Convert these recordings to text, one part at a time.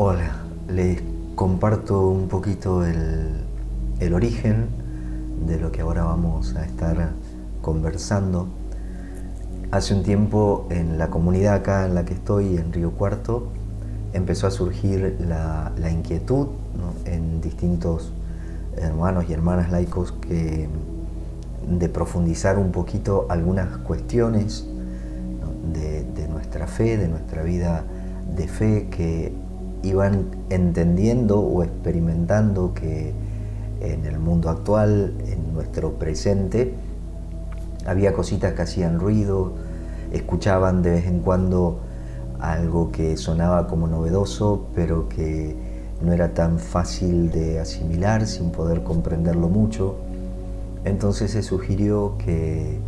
Hola, les comparto un poquito el origen de lo que ahora vamos a estar conversando. Hace un tiempo en la comunidad acá en la que estoy, en Río Cuarto, empezó a surgir la inquietud, ¿no?, en distintos hermanos y hermanas laicos de profundizar un poquito algunas cuestiones, ¿no?, de nuestra fe, de nuestra vida de fe, que iban entendiendo o experimentando que en el mundo actual, en nuestro presente, había cositas que hacían ruido, escuchaban de vez en cuando algo que sonaba como novedoso, pero que no era tan fácil de asimilar sin poder comprenderlo mucho. Entonces se sugirió que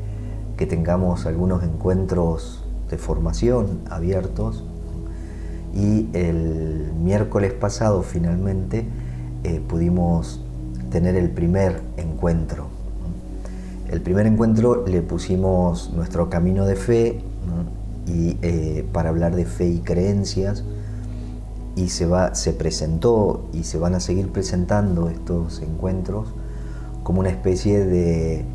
tengamos algunos encuentros de formación abiertos, y el miércoles pasado finalmente pudimos tener el primer encuentro. El primer encuentro le pusimos nuestro camino de fe, ¿no?, y para hablar de fe y creencias, y se presentó y se van a seguir presentando estos encuentros como una especie de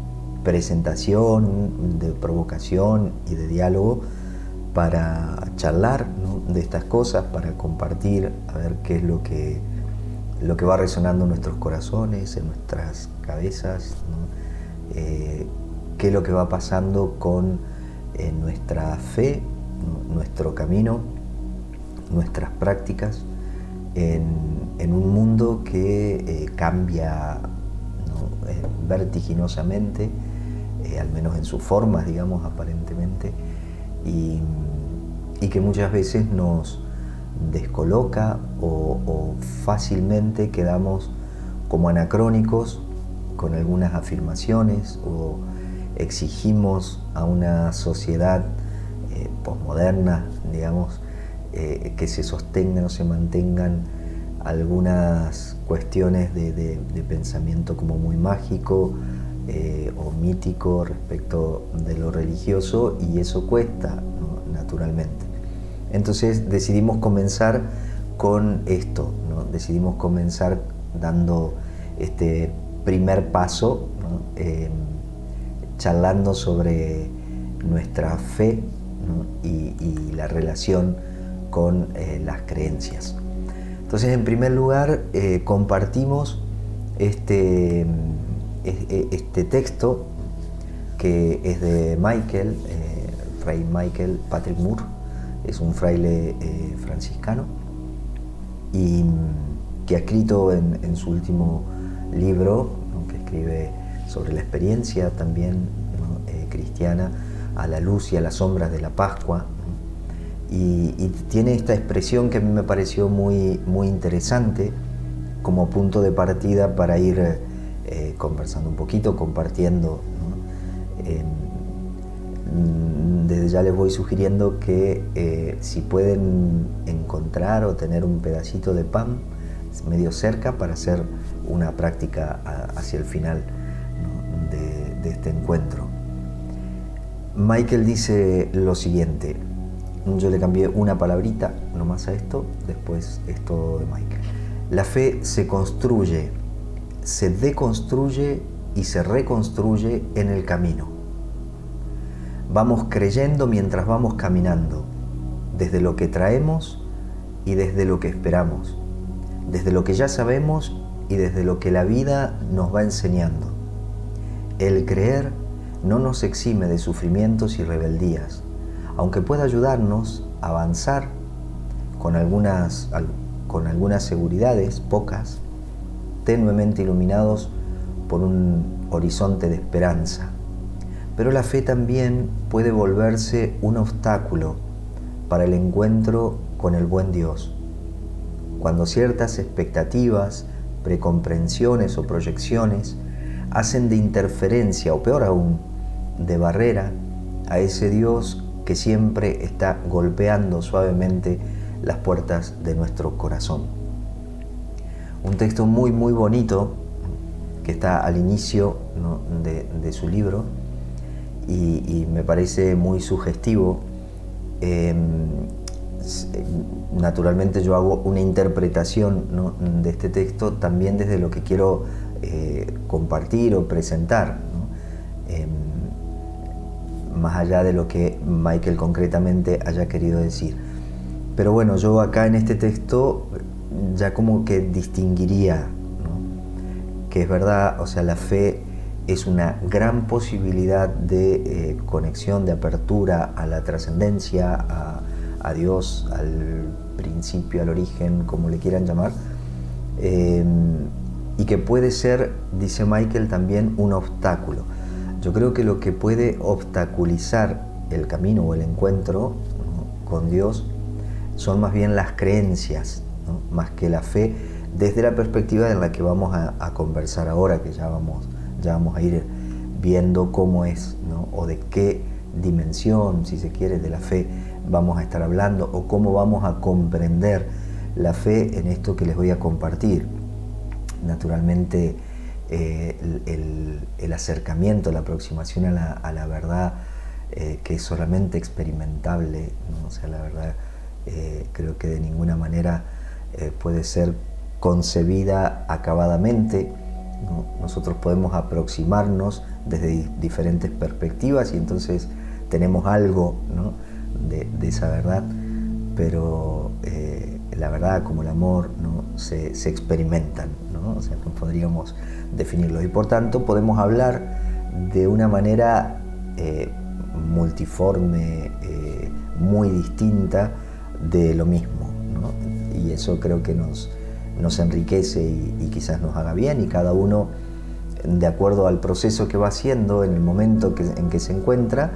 presentación, de provocación y de diálogo para charlar, ¿no?, de estas cosas, para compartir, a ver qué es lo que va resonando en nuestros corazones, en nuestras cabezas, ¿no?, qué es lo que va pasando con nuestra fe, ¿no?, nuestro camino, nuestras prácticas en un mundo que cambia, ¿no?, vertiginosamente, al menos en sus formas, digamos, aparentemente, y que muchas veces nos descoloca o fácilmente quedamos como anacrónicos con algunas afirmaciones, o exigimos a una sociedad posmoderna, digamos, que se sostengan o se mantengan algunas cuestiones de pensamiento como muy mágico o mítico respecto de lo religioso, y eso cuesta, ¿no?, naturalmente. Entonces decidimos comenzar con esto, ¿no? Decidimos comenzar dando este primer paso, ¿no?, charlando sobre nuestra fe, ¿no?, y la relación con las creencias. Entonces, en primer lugar, compartimos este texto, que es de Michael, Fray Michael Patrick Moore. Es un fraile franciscano, y que ha escrito en su último libro, ¿no?, que escribe sobre la experiencia también, ¿no?, cristiana, a la luz y a las sombras de la Pascua, ¿no? Y tiene esta expresión que a mí me pareció muy, muy interesante como punto de partida para ir conversando un poquito, compartiendo, ¿no? Desde ya les voy sugiriendo que si pueden encontrar o tener un pedacito de pan medio cerca para hacer una práctica hacia el final, ¿no?, de este encuentro. Michael dice lo siguiente, yo le cambié una palabrita nomás a esto, después esto de Michael. La fe se construye, se deconstruye y se reconstruye en el camino. Vamos creyendo mientras vamos caminando, desde lo que traemos y desde lo que esperamos, desde lo que ya sabemos y desde lo que la vida nos va enseñando. El creer no nos exime de sufrimientos y rebeldías, aunque pueda ayudarnos a avanzar con algunas seguridades, pocas, tenuemente iluminados por un horizonte de esperanza. Pero la fe también puede volverse un obstáculo para el encuentro con el buen Dios, cuando ciertas expectativas, precomprensiones o proyecciones hacen de interferencia, o peor aún, de barrera a ese Dios que siempre está golpeando suavemente las puertas de nuestro corazón. Un texto muy, muy bonito que está al inicio, ¿no?, de su libro, y me parece muy sugestivo. naturalmente yo hago una interpretación, ¿no?, de este texto también desde lo que quiero compartir o presentar, ¿no? Más allá de lo que Michael concretamente haya querido decir. Pero bueno, yo acá en este texto ya como que distinguiría, ¿no?, que es verdad, o sea, la fe es una gran posibilidad de conexión, de apertura a la trascendencia, a Dios, al principio, al origen, como le quieran llamar, y que puede ser, dice Michael, también un obstáculo. Yo creo que lo que puede obstaculizar el camino o el encuentro, ¿no?, con Dios son más bien las creencias, ¿no?, más que la fe, desde la perspectiva en la que vamos a conversar ahora, que ya vamos a ir viendo cómo es, ¿no?, o de qué dimensión, si se quiere, de la fe vamos a estar hablando, o cómo vamos a comprender la fe en esto que les voy a compartir. Naturalmente, el acercamiento, la aproximación a la verdad, que es solamente experimentable, ¿no? O sea, la verdad creo que de ninguna manera puede ser concebida acabadamente, ¿no? Nosotros podemos aproximarnos desde diferentes perspectivas y entonces tenemos algo, ¿no?, de esa verdad, pero la verdad, como el amor, ¿no?, se experimentan, ¿no? O sea, no podríamos definirlo, y por tanto podemos hablar de una manera multiforme, muy distinta de lo mismo, ¿no? Y eso creo que nos enriquece y quizás nos haga bien, y cada uno, de acuerdo al proceso que va haciendo, en el momento en que se encuentra,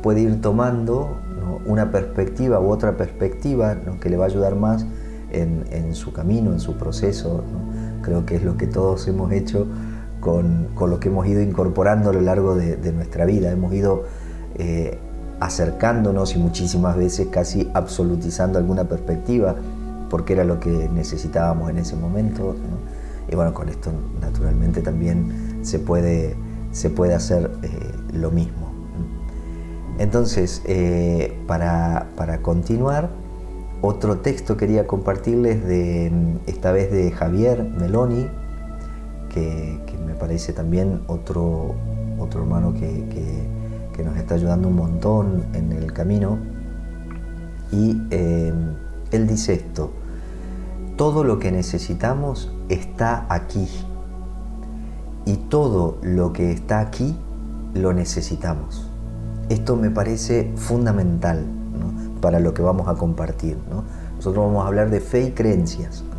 puede ir tomando, ¿no?, una perspectiva u otra perspectiva, ¿no?, que le va a ayudar más en su camino, en su proceso, ¿no? Creo que es lo que todos hemos hecho con lo que hemos ido incorporando a lo largo de nuestra vida. Hemos ido acercándonos y muchísimas veces casi absolutizando alguna perspectiva porque era lo que necesitábamos en ese momento, ¿no? Y bueno, con esto naturalmente también se puede hacer lo mismo. Entonces, para continuar, otro texto quería compartirles, esta vez de Javier Meloni, que me parece también otro hermano que nos está ayudando un montón en el camino. Y él dice esto: todo lo que necesitamos está aquí, y todo lo que está aquí lo necesitamos. Esto me parece fundamental, ¿no?, para lo que vamos a compartir, ¿no? Nosotros vamos a hablar de fe y creencias, ¿no?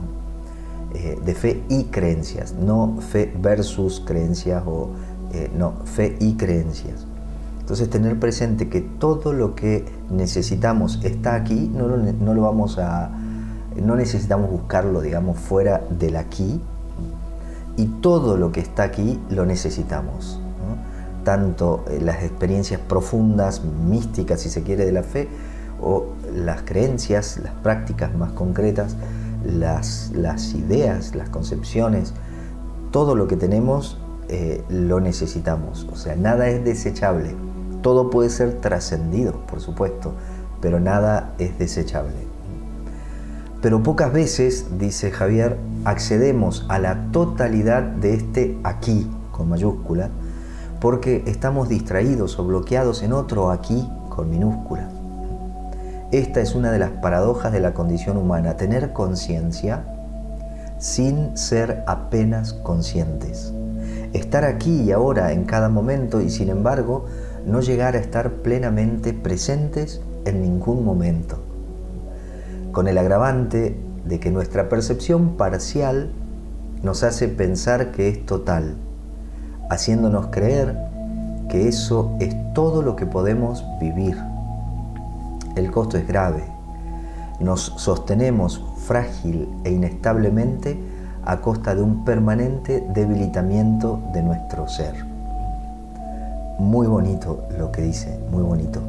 De fe y creencias, no fe versus creencias, no, fe y creencias. Entonces, tener presente que todo lo que necesitamos está aquí, no necesitamos buscarlo, digamos, fuera del aquí, y todo lo que está aquí lo necesitamos, ¿no? Tanto las experiencias profundas, místicas, si se quiere, de la fe, o las creencias, las prácticas más concretas, las ideas, las concepciones, todo lo que tenemos lo necesitamos. O sea, nada es desechable. Todo puede ser trascendido, por supuesto, pero nada es desechable. Pero pocas veces, dice Javier, accedemos a la totalidad de este aquí, con mayúscula, porque estamos distraídos o bloqueados en otro aquí, con minúscula. Esta es una de las paradojas de la condición humana: tener conciencia sin ser apenas conscientes. Estar aquí y ahora en cada momento y, sin embargo, no llegar a estar plenamente presentes en ningún momento. Con el agravante de que nuestra percepción parcial nos hace pensar que es total, haciéndonos creer que eso es todo lo que podemos vivir. El costo es grave. Nos sostenemos frágil e inestablemente a costa de un permanente debilitamiento de nuestro ser. Muy bonito lo que dice, muy bonito.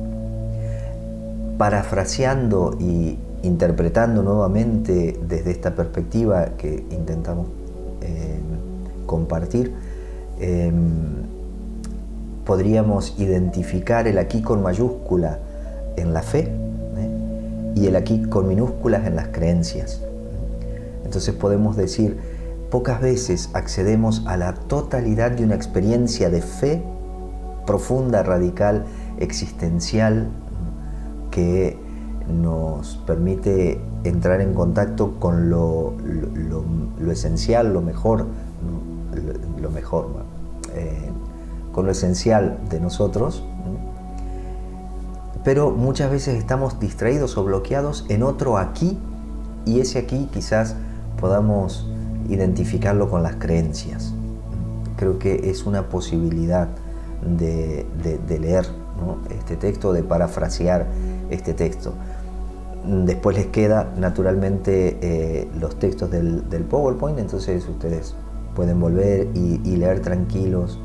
Parafraseando y interpretando nuevamente desde esta perspectiva que intentamos compartir, podríamos identificar el aquí con mayúscula en la fe, y el aquí con minúsculas en las creencias. Entonces podemos decir, pocas veces accedemos a la totalidad de una experiencia de fe profunda, radical, existencial, que nos permite entrar en contacto con lo esencial, lo mejor, ¿no? Lo mejor, con lo esencial de nosotros, ¿no? Pero muchas veces estamos distraídos o bloqueados en otro aquí, y ese aquí quizás podamos identificarlo con las creencias. Creo que es una posibilidad de leer, ¿no?, este texto, de parafrasear este texto. Después les queda naturalmente los textos del PowerPoint, entonces ustedes pueden volver y leer tranquilos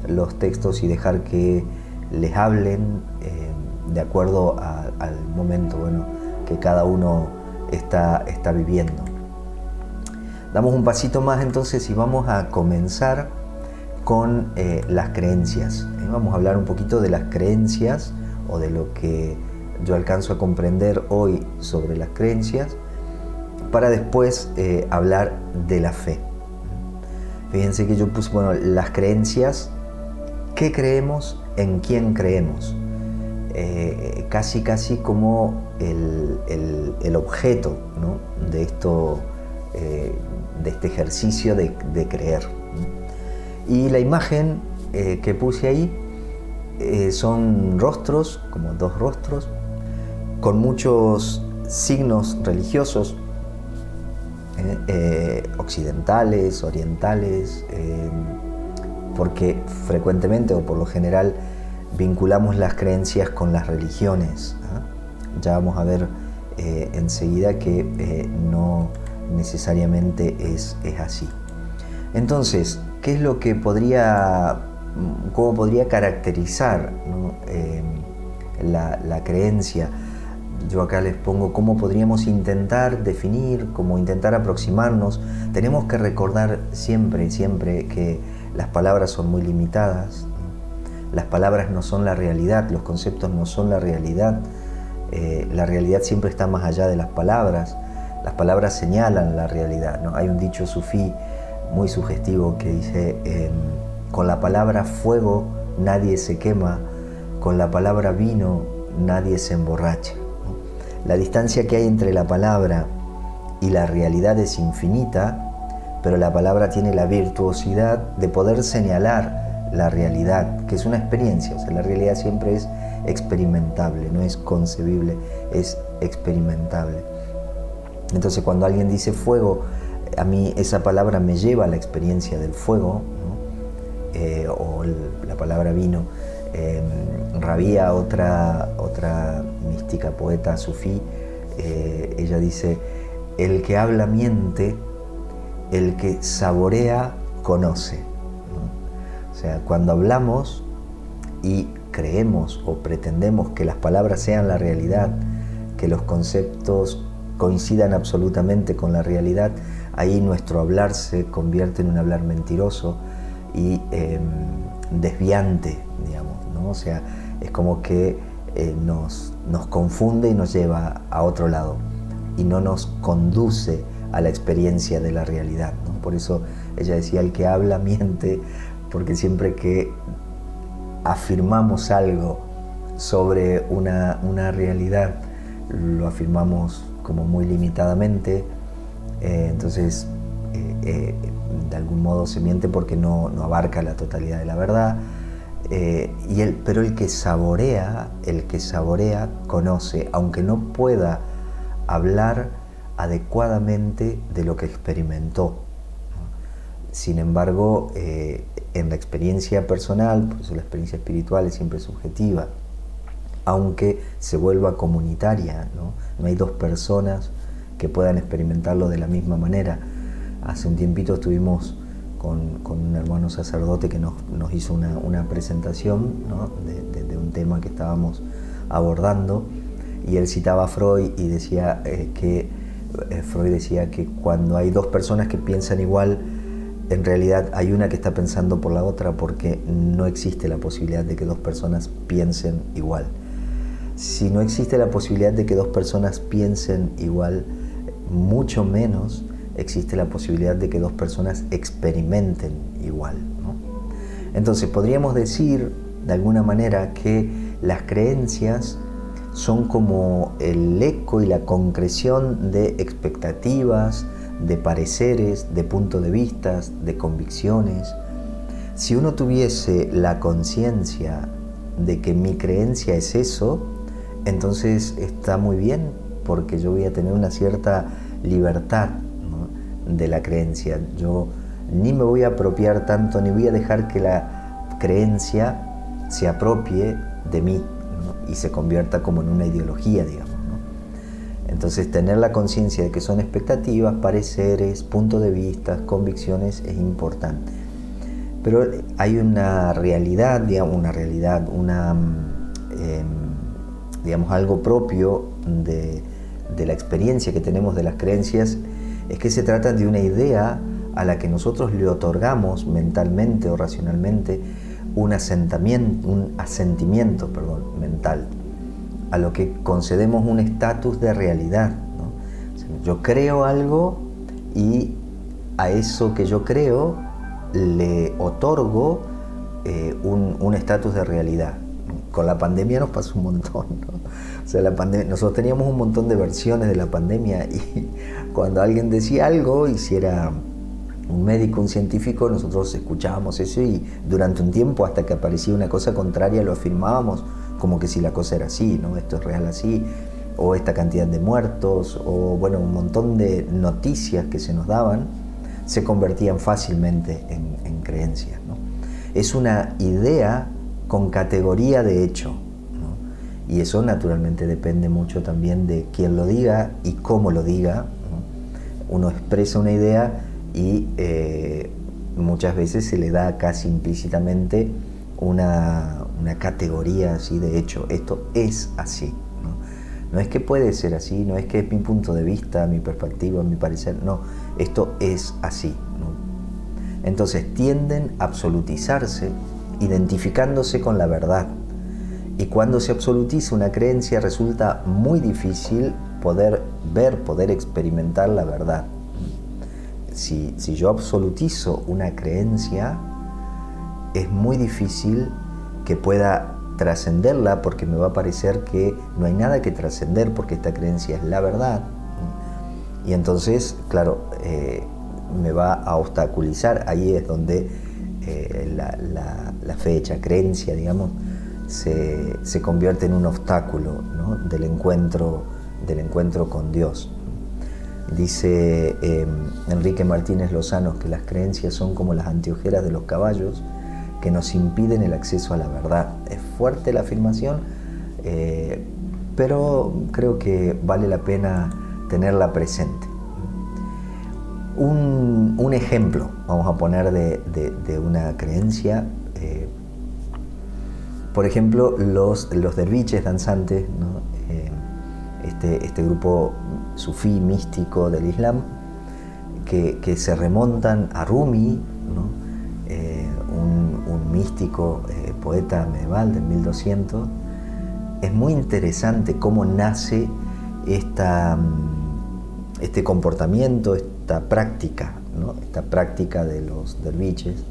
los textos y dejar que les hablen de acuerdo al momento, bueno, que cada uno está viviendo. Damos un pasito más entonces y vamos a comenzar con las creencias. Vamos a hablar un poquito de las creencias, o de lo que yo alcanzo a comprender hoy sobre las creencias, para después hablar de la fe. Fíjense que yo puse, bueno, las creencias, ¿qué creemos? ¿En quién creemos? Casi como el objeto, ¿no?, de esto, de este ejercicio de creer. Y la imagen que puse ahí son rostros, como dos rostros, con muchos signos religiosos, occidentales, orientales, porque frecuentemente o por lo general vinculamos las creencias con las religiones. Ya vamos a ver enseguida que no necesariamente es así. Entonces, ¿qué es lo que cómo podría caracterizar, ¿no?, la creencia? Yo acá les pongo cómo podríamos intentar definir, cómo intentar aproximarnos. Tenemos que recordar siempre que las palabras son muy limitadas, ¿no? Las palabras no son la realidad, los conceptos no son la realidad. La realidad siempre está más allá de las palabras señalan la realidad, ¿no? Hay un dicho sufí muy sugestivo que dice, con la palabra fuego nadie se quema, con la palabra vino nadie se emborracha. La distancia que hay entre la palabra y la realidad es infinita, pero la palabra tiene la virtuosidad de poder señalar la realidad, que es una experiencia. O sea, la realidad siempre es experimentable, no es concebible, es experimentable. Entonces, cuando alguien dice fuego, a mí esa palabra me lleva a la experiencia del fuego, ¿no? O la palabra vino. Rabia, otra mística poeta sufí, ella dice, el que habla miente, el que saborea conoce, ¿no? O sea, cuando hablamos y creemos o pretendemos que las palabras sean la realidad, que los conceptos coincidan absolutamente con la realidad, ahí nuestro hablar se convierte en un hablar mentiroso y desviante, digamos, ¿no? O sea, es como que nos confunde y nos lleva a otro lado y no nos conduce a la experiencia de la realidad, ¿no? Por eso ella decía, el que habla miente, porque siempre que afirmamos algo sobre una realidad, lo afirmamos como muy limitadamente, entonces de algún modo se miente porque no abarca la totalidad de la verdad. Pero el que saborea conoce, aunque no pueda hablar adecuadamente de lo que experimentó. Sin embargo, en la experiencia personal, por eso la experiencia espiritual es siempre subjetiva, aunque se vuelva comunitaria, ¿no? No hay dos personas que puedan experimentarlo de la misma manera. Hace un tiempito estuvimos con un hermano sacerdote que nos hizo una presentación, ¿no?, de un tema que estábamos abordando, y él citaba a Freud y decía Freud decía que cuando hay dos personas que piensan igual, en realidad hay una que está pensando por la otra, porque no existe la posibilidad de que dos personas piensen igual. Si no existe la posibilidad de que dos personas piensen igual, mucho menos existe la posibilidad de que dos personas experimenten igual, ¿no? Entonces podríamos decir de alguna manera que las creencias son como el eco y la concreción de expectativas, de pareceres, de puntos de vista, de convicciones. Si uno tuviese la conciencia de que mi creencia es eso, entonces está muy bien, porque yo voy a tener una cierta libertad, ¿no?, de la creencia. Yo ni me voy a apropiar tanto, ni voy a dejar que la creencia se apropie de mí, ¿no?, y se convierta como en una ideología, digamos, ¿no? Entonces, tener la conciencia de que son expectativas, pareceres, puntos de vista, convicciones es importante. Pero hay una realidad, digamos, digamos, algo propio de la experiencia que tenemos de las creencias, es que se trata de una idea a la que nosotros le otorgamos mentalmente o racionalmente un asentimiento mental, a lo que concedemos un estatus de realidad, ¿no? O sea, yo creo algo y a eso que yo creo le otorgo un estatus de realidad. Con la pandemia nos pasó un montón, ¿no? O sea, nosotros teníamos un montón de versiones de la pandemia, y cuando alguien decía algo, y si era un médico, un científico, nosotros escuchábamos eso, y durante un tiempo, hasta que aparecía una cosa contraria, lo afirmábamos como que si la cosa era así, ¿no? Esto es real así, o esta cantidad de muertos, o bueno, un montón de noticias que se nos daban se convertían fácilmente en creencias, ¿no? Es una idea con categoría de hecho, ¿no? Y eso naturalmente depende mucho también de quién lo diga y cómo lo diga, ¿no? Uno expresa una idea y muchas veces se le da casi implícitamente una categoría así de hecho. Esto es así, ¿no? No es que puede ser así, no es que es mi punto de vista, mi perspectiva, mi parecer, no, esto es así, ¿no? Entonces tienden a absolutizarse, identificándose con la verdad. Y cuando se absolutiza una creencia, resulta muy difícil poder ver, poder experimentar la verdad. Si yo absolutizo una creencia, es muy difícil que pueda trascenderla, porque me va a parecer que no hay nada que trascender, porque esta creencia es la verdad. Y entonces, claro, me va a obstaculizar. Ahí es donde la fe hecha creencia, digamos, se convierte en un obstáculo, ¿no?, del encuentro con Dios. Dice Enrique Martínez Lozano que las creencias son como las anteojeras de los caballos que nos impiden el acceso a la verdad. Es fuerte la afirmación, pero creo que vale la pena tenerla presente. Un ejemplo, vamos a poner, de una creencia. Por ejemplo, los derviches danzantes, ¿no? Este grupo sufí místico del Islam, que se remontan a Rumi, ¿no? Un místico poeta medieval del 1200. Es muy interesante cómo nace este comportamiento, esta práctica, ¿no?, esta práctica de los derviches.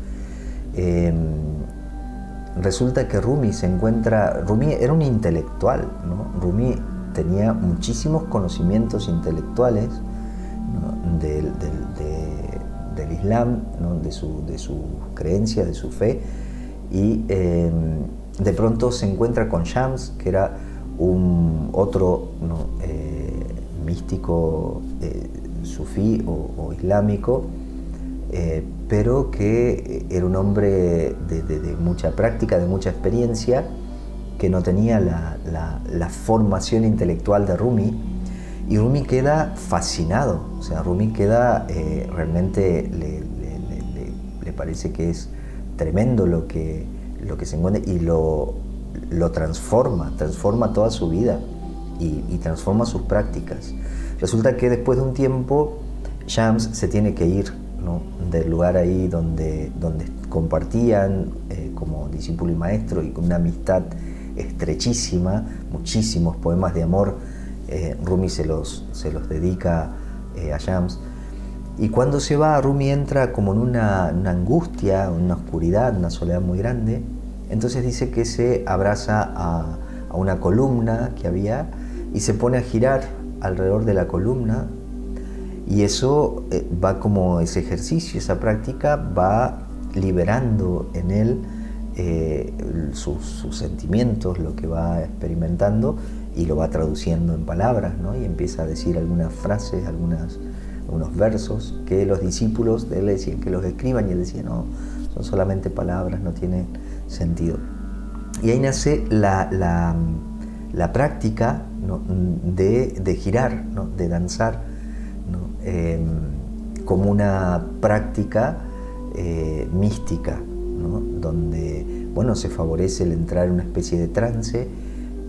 Resulta que Rumi era un intelectual, ¿no? Rumi tenía muchísimos conocimientos intelectuales, ¿no?, del Islam, ¿no?, de su creencia, de su fe, y de pronto se encuentra con Shams, que era otro, ¿no?, místico sufí o islámico, pero que era un hombre de mucha práctica, de mucha experiencia, que no tenía la formación intelectual de Rumi, y Rumi queda fascinado. O sea, Rumi queda realmente le parece que es tremendo lo que se encuentra, y lo transforma toda su vida y transforma sus prácticas. Resulta que después de un tiempo Shams se tiene que ir, ¿no?, del lugar ahí donde compartían como discípulo y maestro, y con una amistad estrechísima, muchísimos poemas de amor. Rumi se los dedica a Shams. Y cuando se va, Rumi entra como en una angustia, una oscuridad, una soledad muy grande. Entonces dice que se abraza a una columna que había y se pone a girar alrededor de la columna, y eso va como ese ejercicio, esa práctica va liberando en él sus sentimientos, lo que va experimentando, y lo va traduciendo en palabras, ¿no? Y empieza a decir algunas frases, algunos versos que los discípulos de él decían que los escriban, y él decía, no, son solamente palabras, no tienen sentido. Y ahí nace la práctica, ¿no? de girar, ¿no? De danzar, ¿no? Como una práctica mística, ¿no? Donde, bueno, se favorece el entrar en una especie de trance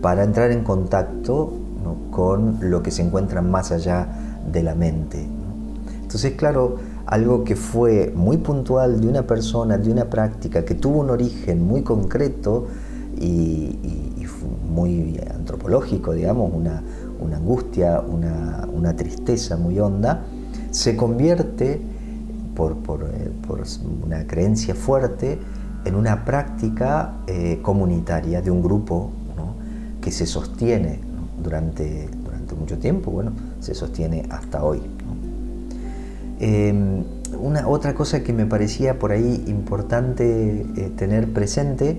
para entrar en contacto, ¿no? Con lo que se encuentra más allá de la mente, ¿no? Entonces, claro, algo que fue muy puntual de una persona, de una práctica que tuvo un origen muy concreto y muy antropológico, digamos, una angustia, una tristeza muy honda, se convierte por una creencia fuerte en una práctica comunitaria de un grupo, ¿no? Que se sostiene, ¿no? durante mucho tiempo, bueno, se sostiene hasta hoy, ¿no? Otra cosa que me parecía por ahí importante tener presente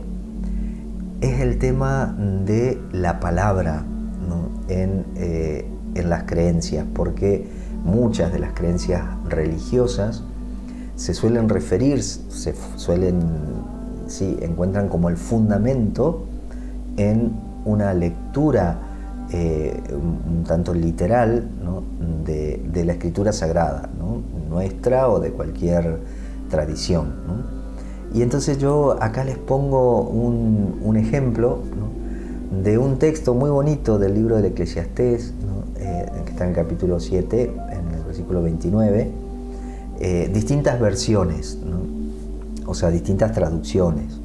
es el tema de la palabra, ¿no? en las creencias, porque muchas de las creencias religiosas se suelen referir, encuentran como el fundamento en una lectura un tanto literal, ¿no? de la escritura sagrada, ¿no? Nuestra o de cualquier tradición, ¿no? Y entonces yo acá les pongo un ejemplo, ¿no? De un texto muy bonito del libro del Eclesiastés, ¿no? Que está en el capítulo 7, en el versículo 29, distintas versiones, ¿no? O sea, distintas traducciones,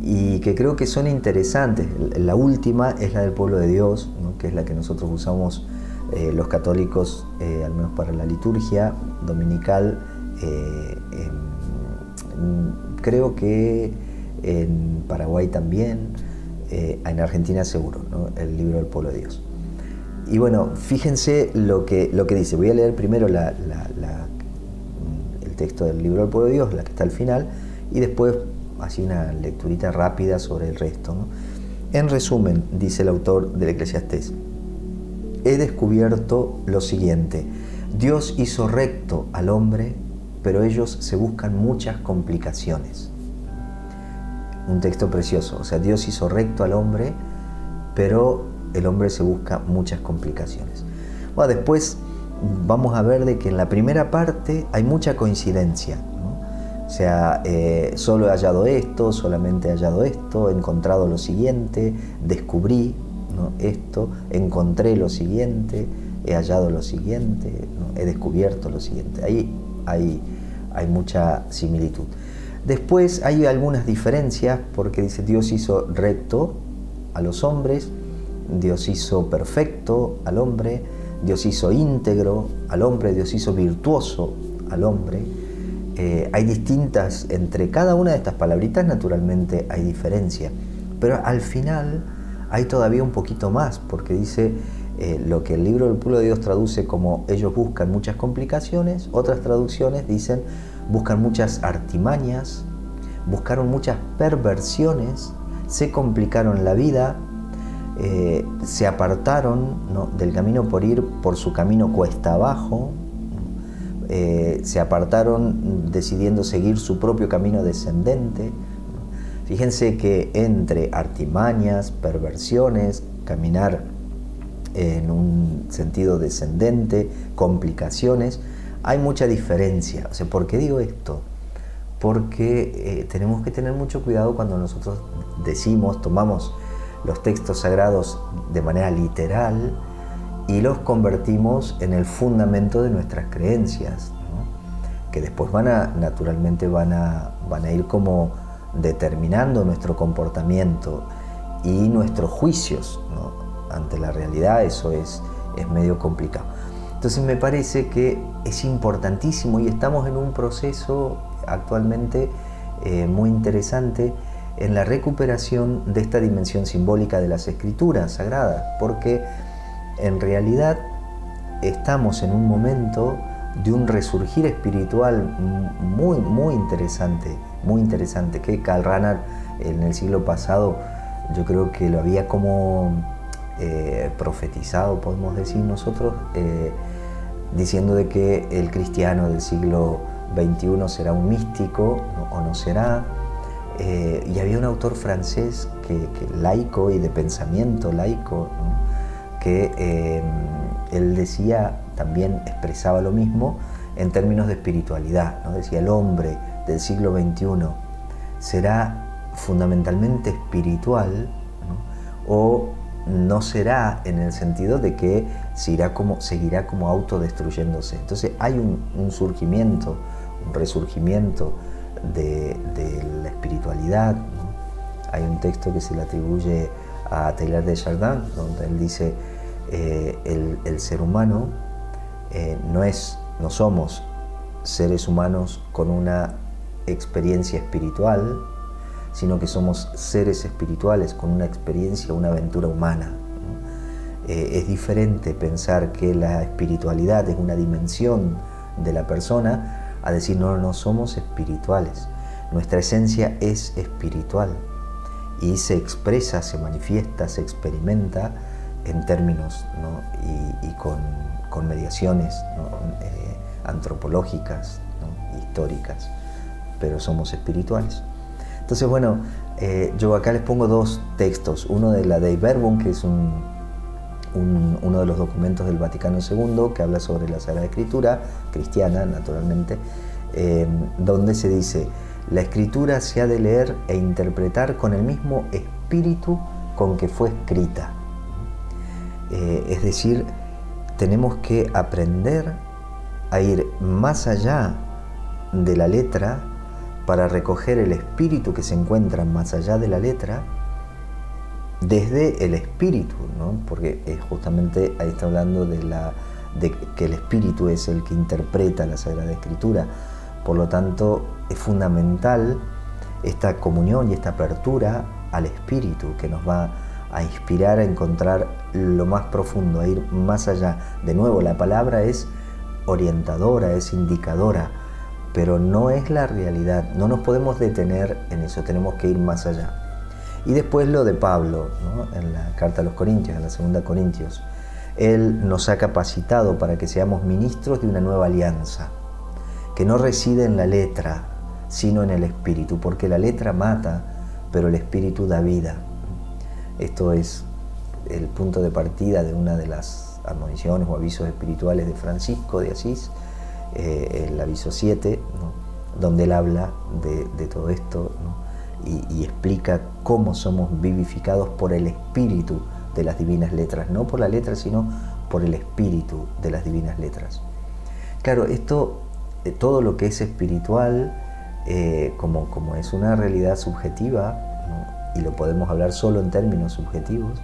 y que creo que son interesantes. La última es la del pueblo de Dios, ¿no? Que es la que nosotros usamos los católicos, al menos para la liturgia dominical. Creo que en Paraguay también, en Argentina seguro, ¿no? El libro del pueblo de Dios. Y bueno, fíjense lo que dice. Voy a leer primero el texto del libro del pueblo de Dios, la que está al final, y después así una lecturita rápida sobre el resto, ¿no? En resumen, dice el autor del Eclesiastés: he descubierto lo siguiente: Dios hizo recto al hombre, pero ellos se buscan muchas complicaciones. Un texto precioso. O sea, Dios hizo recto al hombre, pero el hombre se busca muchas complicaciones. Bueno, después vamos a ver de que en la primera parte hay mucha coincidencia, ¿no? O sea, solo he hallado esto, solamente he hallado esto, he encontrado lo siguiente, descubrí, ¿no? Esto, encontré lo siguiente, he hallado lo siguiente, ¿no? He descubierto lo siguiente. Ahí hay mucha similitud. Después hay algunas diferencias, porque dice: Dios hizo recto a los hombres, Dios hizo perfecto al hombre, Dios hizo íntegro al hombre, Dios hizo virtuoso al hombre. Hay distintas, entre cada una de estas palabritas naturalmente hay diferencia, pero al final hay todavía un poquito más, porque dice lo que el libro del pueblo de Dios traduce como ellos buscan muchas complicaciones. Otras traducciones dicen buscan muchas artimañas, buscaron muchas perversiones, se complicaron la vida, se apartaron, ¿no? del camino por ir por su camino cuesta abajo, se apartaron decidiendo seguir su propio camino descendente. Fíjense que entre artimañas, perversiones, caminar en un sentido descendente, complicaciones, hay mucha diferencia. O sea, ¿por qué digo esto? Porque tenemos que tener mucho cuidado cuando nosotros tomamos los textos sagrados de manera literal y los convertimos en el fundamento de nuestras creencias, ¿no? Que después naturalmente van a ir como determinando nuestro comportamiento, y nuestros juicios, ¿no?, ante la realidad. Eso es medio complicado. Entonces me parece que es importantísimo, y estamos en un proceso actualmente muy interesante en la recuperación de esta dimensión simbólica de las escrituras sagradas, porque en realidad estamos en un momento de un resurgir espiritual muy interesante, que Karl Rahner en el siglo pasado yo creo que lo había como profetizado, podemos decir nosotros, diciendo de que el cristiano del siglo XXI será un místico, ¿no?, o no será. Y había un autor francés que laico y de pensamiento laico, ¿no?, que él decía, también expresaba lo mismo en términos de espiritualidad, ¿no? Decía, el hombre del siglo XXI será fundamentalmente espiritual, ¿no?, o no será, en el sentido de que seguirá como autodestruyéndose. Entonces hay un surgimiento, un resurgimiento de la espiritualidad, ¿no? Hay un texto que se le atribuye a Teilhard de Chardin, donde él dice, el ser humano no somos seres humanos con una experiencia espiritual, sino que somos seres espirituales con una experiencia, una aventura humana, ¿no? Es diferente pensar que la espiritualidad es una dimensión de la persona a decir, no somos espirituales. Nuestra esencia es espiritual y se expresa, se manifiesta, se experimenta en términos, ¿no?, y con mediaciones, ¿no?, antropológicas, ¿no?, históricas, pero somos espirituales. Entonces, bueno, yo acá les pongo dos textos, uno de la Dei Verbum, que es uno de los documentos del Vaticano II, que habla sobre la Sagrada Escritura, cristiana, naturalmente, donde se dice, la Escritura se ha de leer e interpretar con el mismo espíritu con que fue escrita. Es decir, tenemos que aprender a ir más allá de la letra para recoger el espíritu que se encuentra más allá de la letra desde el espíritu, ¿no? Porque justamente ahí está hablando de que el espíritu es el que interpreta la Sagrada Escritura. Por lo tanto, es fundamental esta comunión y esta apertura al espíritu que nos va a inspirar a encontrar lo más profundo, a ir más allá. De nuevo, la palabra es orientadora, es indicadora, pero no es la realidad. No nos podemos detener en eso, tenemos que ir más allá. Y después lo de Pablo, ¿no?, en la carta a los Corintios, en la 2 Corintios. Él nos ha capacitado para que seamos ministros de una nueva alianza, que no reside en la letra, sino en el espíritu, porque la letra mata, pero el espíritu da vida. Esto es el punto de partida de una de las admoniciones o avisos espirituales de Francisco de Asís, el aviso 7, ¿no?, donde él habla de todo esto, ¿no?, y explica cómo somos vivificados por el espíritu de las divinas letras, no por la letra, sino por el espíritu de las divinas letras. Claro, esto, todo lo que es espiritual, como es una realidad subjetiva, ¿no?, y lo podemos hablar solo en términos subjetivos,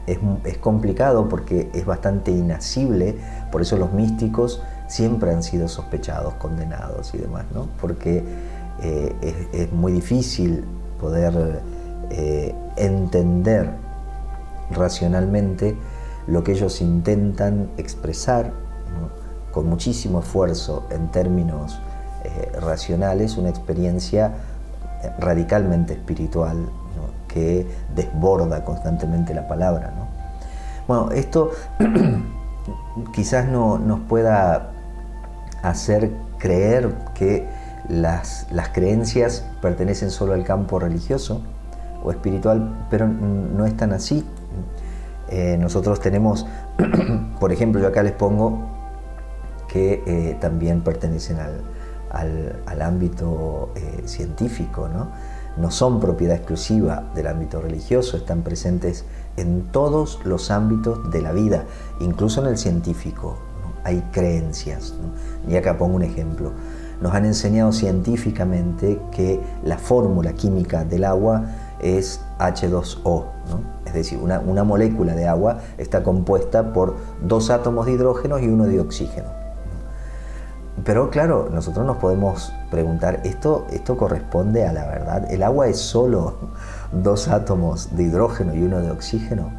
es complicado porque es bastante inasible. Por eso los místicos siempre han sido sospechados, condenados y demás, ¿no? Porque es muy difícil poder entender racionalmente lo que ellos intentan expresar, ¿no?, con muchísimo esfuerzo en términos racionales, una experiencia radicalmente espiritual, ¿no?, que desborda constantemente la palabra, ¿no? Bueno, esto quizás no nos pueda hacer creer que las creencias pertenecen solo al campo religioso o espiritual, pero no es tan así. Nosotros tenemos, por ejemplo, yo acá les pongo que también pertenecen al ámbito científico, ¿no? No son propiedad exclusiva del ámbito religioso, están presentes en todos los ámbitos de la vida, incluso en el científico, ¿no? Hay creencias, ¿no? Y acá pongo un ejemplo. Nos han enseñado científicamente que la fórmula química del agua es H2O, ¿no? Es decir, una molécula de agua está compuesta por 2 átomos de hidrógeno y 1 de oxígeno. Pero claro, nosotros nos podemos preguntar, ¿esto corresponde a la verdad? ¿El agua es solo 2 átomos de hidrógeno y 1 de oxígeno?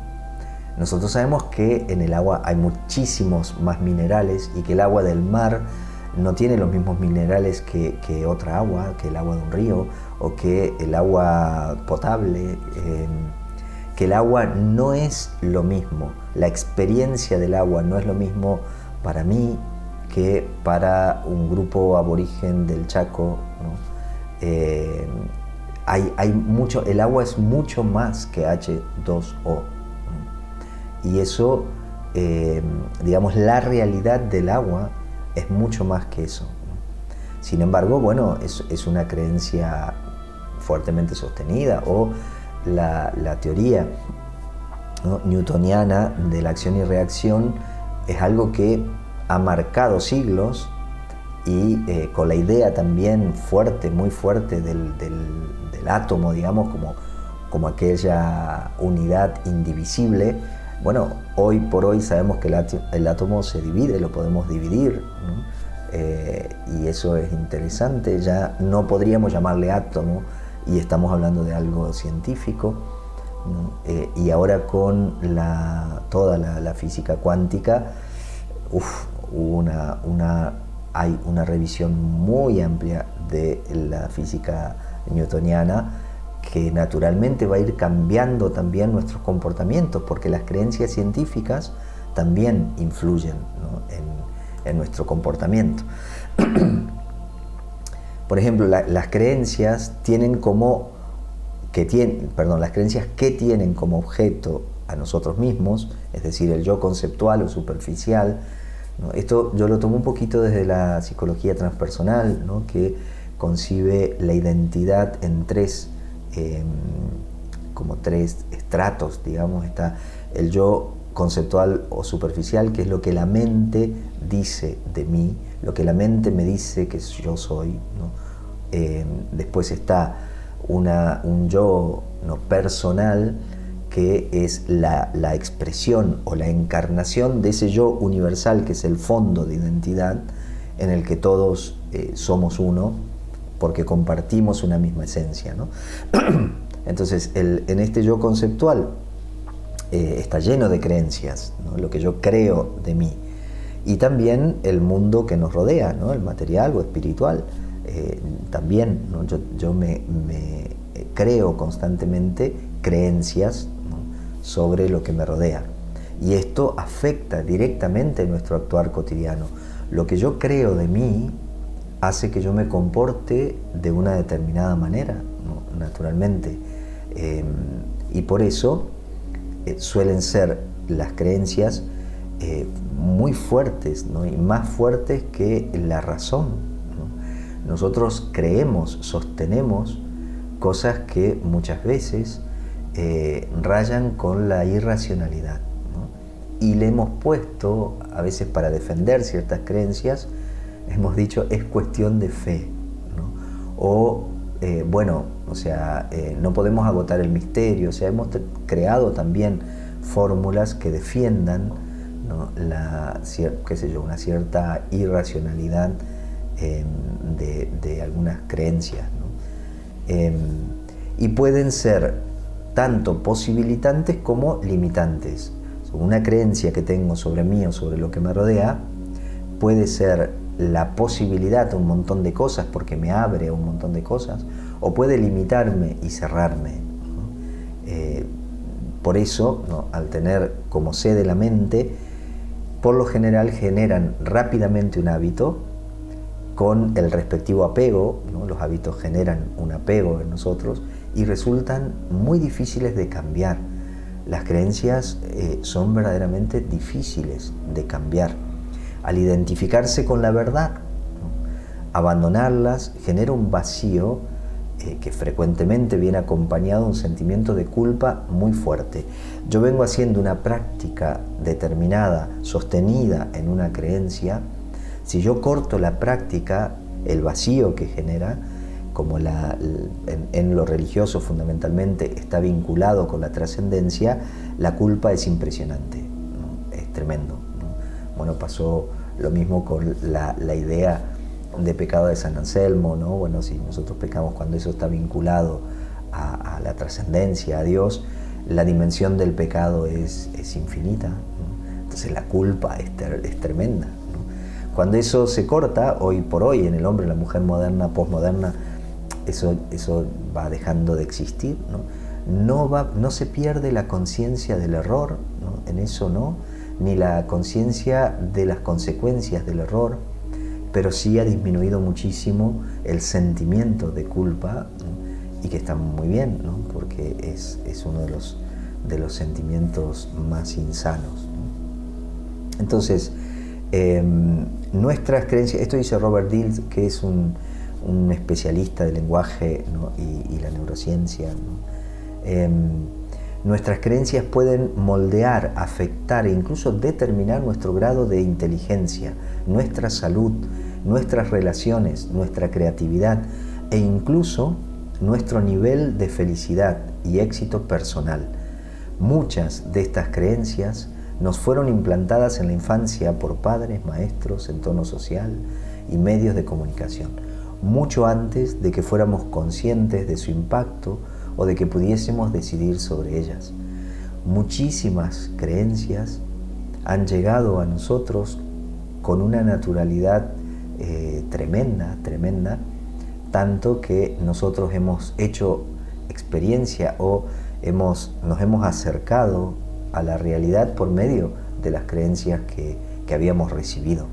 Nosotros sabemos que en el agua hay muchísimos más minerales y que el agua del mar no tiene los mismos minerales que otra agua, que el agua de un río o que el agua potable, que el agua no es lo mismo, la experiencia del agua no es lo mismo para mí que para un grupo aborigen del Chaco, ¿no? El agua es mucho más que H2O, ¿no? Y eso, digamos, la realidad del agua es mucho más que eso, ¿no? Sin embargo, bueno, es una creencia fuertemente sostenida, o la teoría, ¿no?, newtoniana de la acción y reacción es algo que ha marcado siglos y con la idea también fuerte, muy fuerte del átomo, digamos, como aquella unidad indivisible. Bueno, hoy por hoy sabemos que el átomo se divide, lo podemos dividir, ¿no? Y eso es interesante, ya no podríamos llamarle átomo y estamos hablando de algo científico, ¿no? Y ahora con toda la física cuántica, hay una revisión muy amplia de la física newtoniana que naturalmente va a ir cambiando también nuestros comportamientos, porque las creencias científicas también influyen, ¿no?, en nuestro comportamiento. Por ejemplo, las creencias las creencias que tienen como objeto a nosotros mismos, es decir, el yo conceptual o superficial, ¿no? Esto yo lo tomo un poquito desde la psicología transpersonal, ¿no?, que concibe la identidad en tres estratos, digamos. Está el yo conceptual o superficial, que es lo que la mente dice de mí, lo que la mente me dice que yo soy, ¿no? Después está un yo, ¿no?, personal, que es la expresión o la encarnación de ese yo universal, que es el fondo de identidad en el que todos somos uno, porque compartimos una misma esencia, ¿no? Entonces, en este yo conceptual está lleno de creencias, ¿no?, lo que yo creo de mí, y también el mundo que nos rodea, ¿no?, el material o espiritual, también, ¿no? Yo me creo constantemente creencias, ¿no?, sobre lo que me rodea, y esto afecta directamente nuestro actuar cotidiano. Lo que yo creo de mí hace que yo me comporte de una determinada manera, ¿no?, naturalmente, y por eso suelen ser las creencias muy fuertes, ¿no?, y más fuertes que la razón, ¿no? Nosotros creemos, sostenemos cosas que muchas veces rayan con la irracionalidad, ¿no? Y le hemos puesto, a veces para defender ciertas creencias, hemos dicho, es cuestión de fe, ¿no? O, no podemos agotar el misterio. O sea, hemos creado también fórmulas que defiendan, ¿no?, una cierta irracionalidad de algunas creencias, ¿no? Y pueden ser tanto posibilitantes como limitantes. Una creencia que tengo sobre mí o sobre lo que me rodea puede ser la posibilidad de un montón de cosas, porque me abre a un montón de cosas, o puede limitarme y cerrarme, ¿no? Por eso, ¿no?, al tener como sede la mente, por lo general generan rápidamente un hábito con el respectivo apego, ¿no? Los hábitos generan un apego en nosotros y resultan muy difíciles de cambiar. Las creencias son verdaderamente difíciles de cambiar. Al identificarse con la verdad, ¿no?, abandonarlas genera un vacío que frecuentemente viene acompañado de un sentimiento de culpa muy fuerte. Yo vengo haciendo una práctica determinada, sostenida en una creencia. Si yo corto la práctica, el vacío que genera como en lo religioso fundamentalmente está vinculado con la trascendencia, la culpa es impresionante, ¿no? Es tremendo, ¿no? Bueno, pasó lo mismo con la idea de pecado de San Anselmo, ¿no? Bueno, si nosotros pecamos cuando eso está vinculado a la trascendencia, a Dios, la dimensión del pecado es infinita, ¿no? Entonces la culpa es tremenda, ¿no? Cuando eso se corta, hoy por hoy, en el hombre, la mujer moderna, posmoderna, eso va dejando de existir, ¿no? No se pierde la conciencia del error, ¿no? En eso no, ni la conciencia de las consecuencias del error, pero sí ha disminuido muchísimo el sentimiento de culpa, ¿no? Y que está muy bien, ¿no? Porque es uno de los sentimientos más insanos, ¿no? Entonces, nuestras creencias, esto dice Robert Dills, que es un especialista del lenguaje, ¿no? y la neurociencia, ¿no? Nuestras creencias pueden moldear, afectar e incluso determinar nuestro grado de inteligencia, nuestra salud, nuestras relaciones, nuestra creatividad e incluso nuestro nivel de felicidad y éxito personal. Muchas de estas creencias nos fueron implantadas en la infancia por padres, maestros, entorno social y medios de comunicación, mucho antes de que fuéramos conscientes de su impacto o de que pudiésemos decidir sobre ellas. Muchísimas creencias han llegado a nosotros con una naturalidad tremenda, tanto que nosotros hemos hecho experiencia o nos hemos acercado a la realidad por medio de las creencias que habíamos recibido.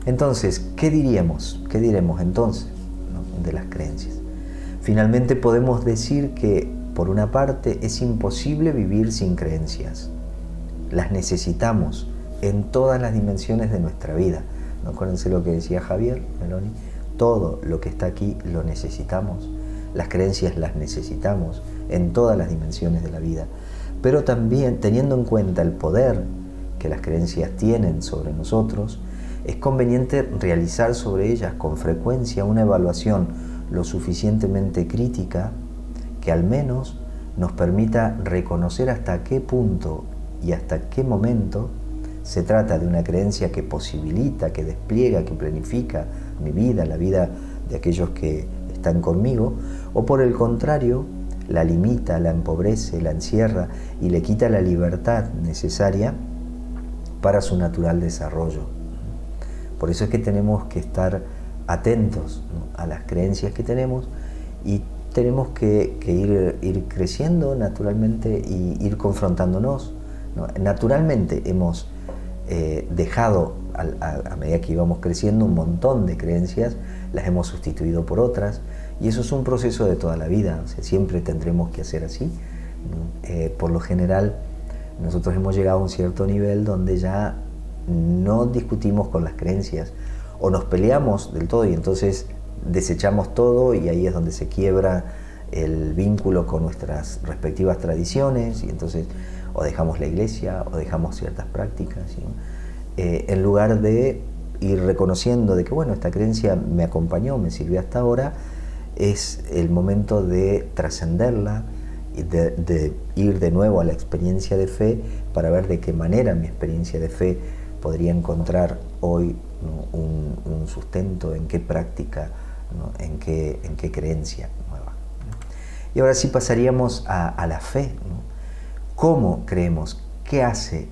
Entonces, ¿qué diremos entonces, ¿no? de las creencias? Finalmente podemos decir que, por una parte, es imposible vivir sin creencias. Las necesitamos en todas las dimensiones de nuestra vida. ¿No? Acuérdense lo que decía Javier Meloni, todo lo que está aquí lo necesitamos. Las creencias las necesitamos en todas las dimensiones de la vida. Pero también, teniendo en cuenta el poder que las creencias tienen sobre nosotros, es conveniente realizar sobre ellas con frecuencia una evaluación lo suficientemente crítica que al menos nos permita reconocer hasta qué punto y hasta qué momento se trata de una creencia que posibilita, que despliega, que planifica mi vida, la vida de aquellos que están conmigo, o por el contrario, la limita, la empobrece, la encierra y le quita la libertad necesaria para su natural desarrollo. Por eso es que tenemos que estar atentos, ¿no? a las creencias que tenemos y tenemos que ir creciendo naturalmente y ir confrontándonos, ¿no? Naturalmente hemos dejado, a medida que íbamos creciendo, un montón de creencias, las hemos sustituido por otras, y eso es un proceso de toda la vida, o sea, siempre tendremos que hacer así, ¿no? Por lo general, nosotros hemos llegado a un cierto nivel donde ya no discutimos con las creencias, o nos peleamos del todo y entonces desechamos todo, y ahí es donde se quiebra el vínculo con nuestras respectivas tradiciones, y entonces o dejamos la iglesia o dejamos ciertas prácticas, ¿sí? En lugar de ir reconociendo de que bueno, esta creencia me acompañó, me sirvió hasta ahora, es el momento de trascenderla y de ir de nuevo a la experiencia de fe para ver de qué manera mi experiencia de fe podría encontrar hoy, ¿no? un sustento, en qué práctica, ¿no? en qué creencia nueva. Y ahora sí pasaríamos a la fe, ¿no? ¿Cómo creemos? ¿Qué hace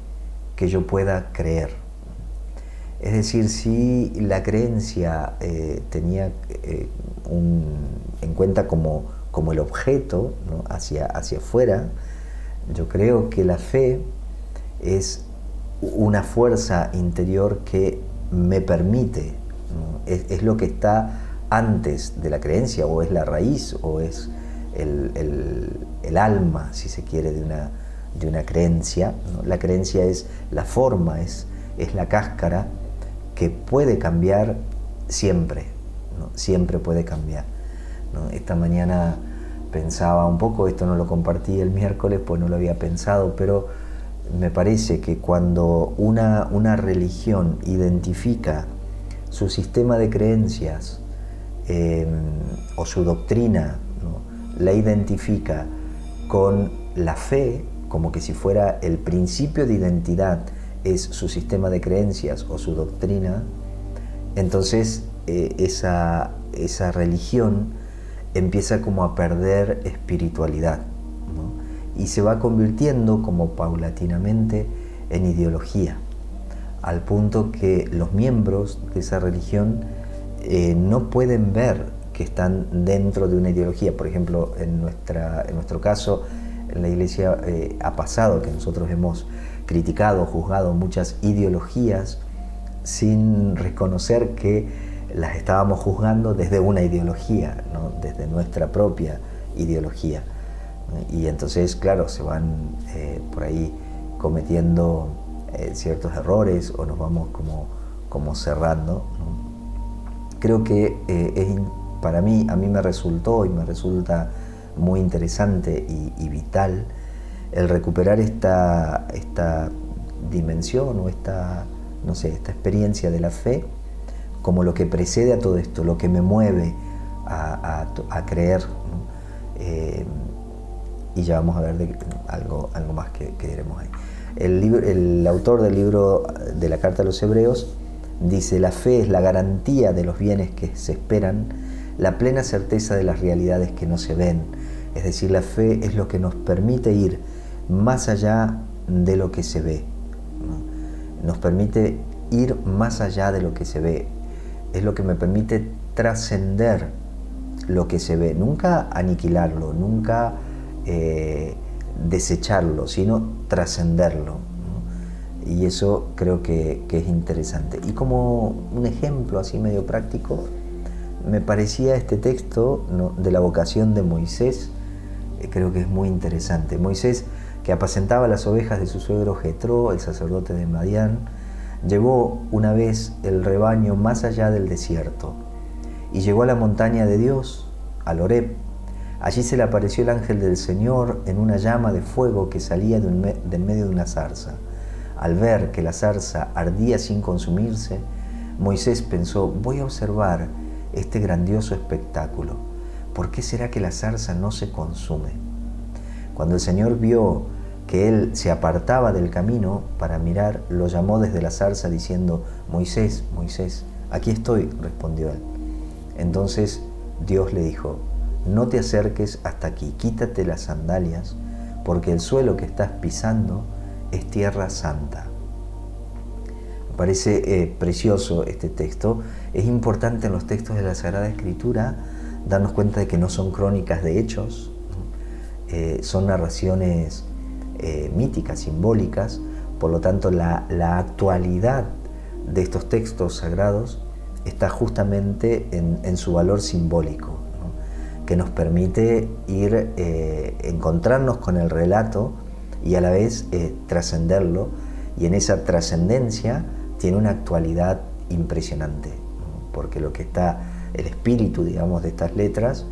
que yo pueda creer? Es decir, si la creencia tenía en cuenta como el objeto, ¿no? hacia afuera, yo creo que la fe es una fuerza interior que me permite, ¿no? Es lo que está antes de la creencia, o es la raíz, o es el alma, si se quiere, de una creencia, ¿no? La creencia es la forma, es la cáscara que puede cambiar siempre, ¿no? Siempre puede cambiar, ¿no? Esta mañana pensaba un poco, esto no lo compartí el miércoles, pues no lo había pensado, pero me parece que cuando una religión identifica su sistema de creencias o su doctrina, ¿no?, la identifica con la fe, como que si fuera el principio de identidad, es su sistema de creencias o su doctrina, entonces esa religión empieza como a perder espiritualidad, ¿no?, y se va convirtiendo como paulatinamente en ideología, al punto que los miembros de esa religión no pueden ver que están dentro de una ideología. Por ejemplo, en nuestro caso, en la Iglesia ha pasado que nosotros hemos criticado, juzgado muchas ideologías sin reconocer que las estábamos juzgando desde una ideología, ¿no?, desde nuestra propia ideología. Y entonces, claro, se van por ahí cometiendo ciertos errores o nos vamos como cerrando, ¿no? Creo que a mí me resultó y me resulta muy interesante y vital el recuperar esta dimensión o esta experiencia de la fe como lo que precede a todo esto, lo que me mueve a creer, ¿no? Y ya vamos a ver algo más que diremos ahí. El autor del libro de la Carta a los Hebreos dice: la fe es la garantía de los bienes que se esperan, la plena certeza de las realidades que no se ven. Es decir, la fe es lo que nos permite ir más allá de lo que se ve, ¿no? Nos permite ir más allá de lo que se ve. Es lo que me permite trascender lo que se ve. Nunca aniquilarlo, nunca desecharlo, sino trascenderlo, ¿no? Y eso creo que es interesante. Y como un ejemplo así medio práctico, me parecía este texto, ¿no?, de la vocación de Moisés. Creo que es muy interesante. Moisés, que apacentaba las ovejas de su suegro Jetro, el sacerdote de Madián, llevó una vez el rebaño más allá del desierto y llegó a la montaña de Dios, al Horeb. Allí se le apareció el ángel del Señor en una llama de fuego que salía de en medio de una zarza. Al ver que la zarza ardía sin consumirse, Moisés pensó: voy a observar este grandioso espectáculo. ¿Por qué será que la zarza no se consume? Cuando el Señor vio que él se apartaba del camino para mirar, lo llamó desde la zarza diciendo: Moisés, Moisés. Aquí estoy, respondió él. Entonces Dios le dijo: no te acerques hasta aquí, quítate las sandalias, porque el suelo que estás pisando es tierra santa. Me parece precioso este texto. Es importante en los textos de la Sagrada Escritura darnos cuenta de que no son crónicas de hechos, son narraciones míticas, simbólicas. Por lo tanto, la actualidad de estos textos sagrados está justamente en su valor simbólico, ¿no?, que nos permite ir encontrarnos con el relato y a la vez trascenderlo, y en esa trascendencia tiene una actualidad impresionante, ¿no?, porque lo que está, el espíritu, digamos, de estas letras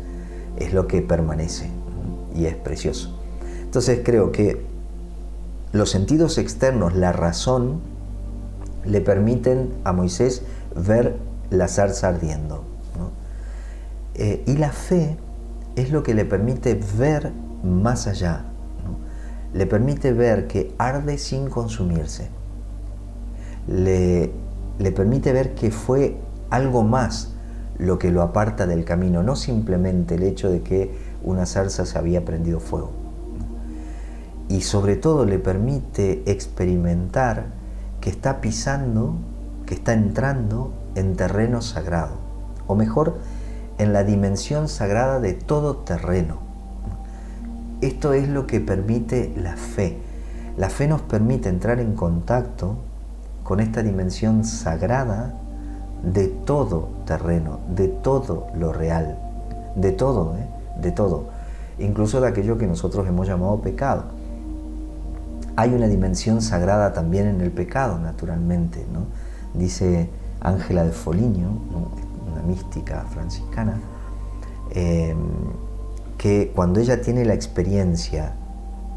es lo que permanece, ¿no?, y es precioso. Entonces creo que los sentidos externos, la razón, le permiten a Moisés ver la zarza ardiendo, ¿no? Y la fe es lo que le permite ver más allá, ¿no? Le permite ver que arde sin consumirse. Le permite ver que fue algo más lo que lo aparta del camino, no simplemente el hecho de que una zarza se había prendido fuego. Y sobre todo le permite experimentar que está pisando, que está entrando en terreno sagrado, o mejor, en la dimensión sagrada de todo terreno. Esto es lo que permite la fe. La fe nos permite entrar en contacto con esta dimensión sagrada de todo terreno, de todo lo real, de todo, de todo, incluso de aquello que nosotros hemos llamado pecado. Hay una dimensión sagrada también en el pecado, naturalmente, ¿no? Dice Ángela de Foligno, ¿no?, una mística franciscana, que cuando ella tiene la experiencia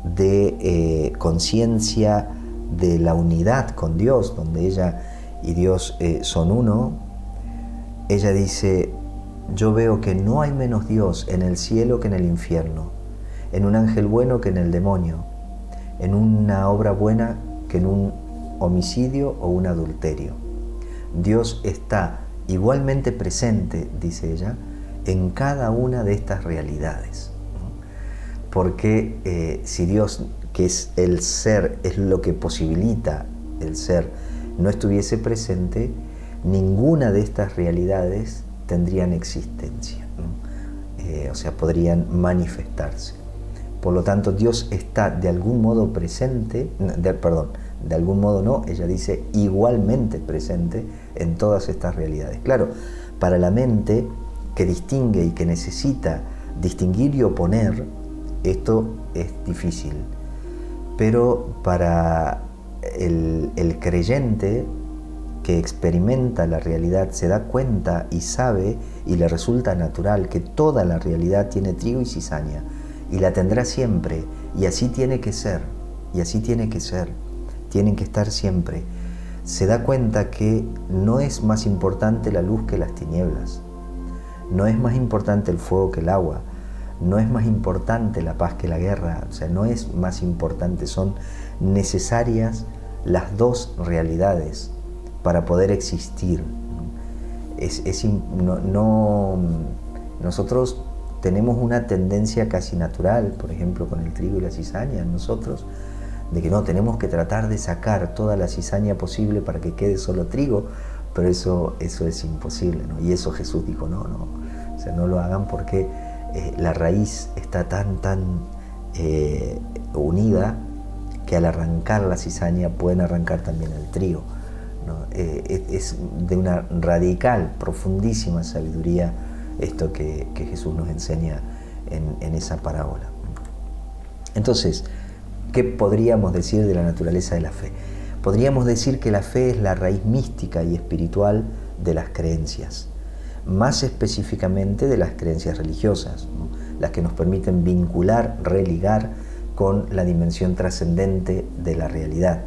de conciencia de la unidad con Dios, donde ella y Dios son uno, ella dice: yo veo que no hay menos Dios en el cielo que en el infierno, en un ángel bueno que en el demonio, en una obra buena que en un homicidio o un adulterio. Dios está igualmente presente, dice ella, en cada una de estas realidades. Porque si Dios, que es el ser, es lo que posibilita el ser, no estuviese presente, ninguna de estas realidades tendrían existencia, ¿no? O sea, podrían manifestarse. Por lo tanto, Dios está de algún modo presente, de algún modo no, ella dice igualmente presente en todas estas realidades. Claro, para la mente que distingue y que necesita distinguir y oponer, esto es difícil. Pero para el creyente que experimenta la realidad, se da cuenta y sabe y le resulta natural que toda la realidad tiene trigo y cizaña, y la tendrá siempre, y así tiene que ser, y así tiene que ser, tienen que estar siempre. Se da cuenta que no es más importante la luz que las tinieblas, no es más importante el fuego que el agua, no es más importante la paz que la guerra, o sea, no es más importante, son necesarias las dos realidades para poder existir. Nosotros tenemos una tendencia casi natural, por ejemplo, con el trigo y la cizaña, nosotros, de que no, tenemos que tratar de sacar toda la cizaña posible para que quede solo trigo, pero eso es imposible, ¿no? Y eso Jesús dijo, no, o sea, no lo hagan porque la raíz está tan unida que al arrancar la cizaña pueden arrancar también el trigo, ¿no? Es de una radical, profundísima sabiduría esto que Jesús nos enseña en esa parábola. Entonces, ¿qué podríamos decir de la naturaleza de la fe? Podríamos decir que la fe es la raíz mística y espiritual de las creencias, más específicamente de las creencias religiosas, ¿no? Las que nos permiten vincular, religar con la dimensión trascendente de la realidad,